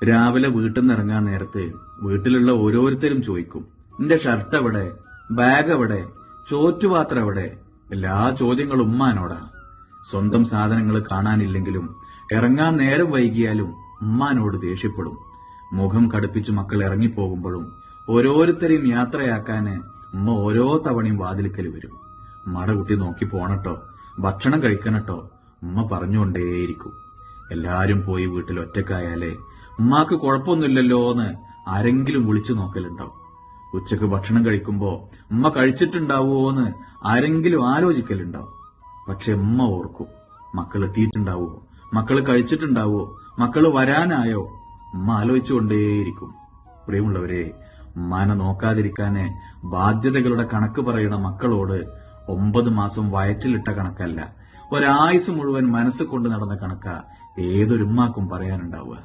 രാവിലെ വീട്ടിൽ നിന്ന് ഇറങ്ങാൻ നേരത്ത് വീട്ടിലുള്ള ഓരോരുത്തരും ചോദിക്കും, നിന്റെ ഷർട്ട് എവിടെ, ബാഗ് എവിടെ, ചോറ്റുപാത്രം എവിടെ? എല്ലാ ചോദ്യങ്ങളും ഉമ്മാനോടാ. സ്വന്തം സാധനങ്ങൾ കാണാനില്ലെങ്കിലും ഇറങ്ങാൻ നേരം വൈകിയാലും ഉമ്മാനോട് ദേഷ്യപ്പെടും. മുഖം കടുപ്പിച്ച് മക്കൾ ഇറങ്ങിപ്പോകുമ്പോഴും ഓരോരുത്തരെയും യാത്രയാക്കാന് ഉമ്മ ഓരോ തവണയും വാതിൽക്കൽ വരും. ഉമ്മയുടെ കുട്ടി നോക്കി പോണട്ടോ, ഭക്ഷണം കഴിക്കണട്ടോ, ഉമ്മ പറഞ്ഞുകൊണ്ടേയിരിക്കും. എല്ലാരും പോയി വീട്ടിൽ ഒറ്റക്കായാലേ ഉമ്മാക്ക് കുഴപ്പമൊന്നുമില്ലല്ലോ എന്ന് ആരെങ്കിലും വിളിച്ചു നോക്കലുണ്ടാവും. ഉച്ചക്ക് ഭക്ഷണം കഴിക്കുമ്പോ ഉമ്മ കഴിച്ചിട്ടുണ്ടാവുമോന്ന് ആരെങ്കിലും ആലോചിക്കലുണ്ടാവും. പക്ഷെ ഉമ്മ ഓർക്കും, മക്കൾ എത്തിയിട്ടുണ്ടാവോ, മക്കള് കഴിച്ചിട്ടുണ്ടാവോ, മക്കള് വരാനായോ? ഉമ്മ ആലോചിച്ചുകൊണ്ടേയിരിക്കും. പ്രിയമുള്ളവരെ, ഉമ്മാനെ നോക്കാതിരിക്കാന് ബാധ്യതകളുടെ കണക്ക് പറയണ മക്കളോട് 9 മാസം വയറ്റിലിട്ട കണക്കല്ല, ഒരായുസ് മുഴുവൻ മനസ്സ് കൊണ്ട് നടന്ന കണക്കാ ഏതൊരുമ്മാക്കും പറയാനുണ്ടാവുക.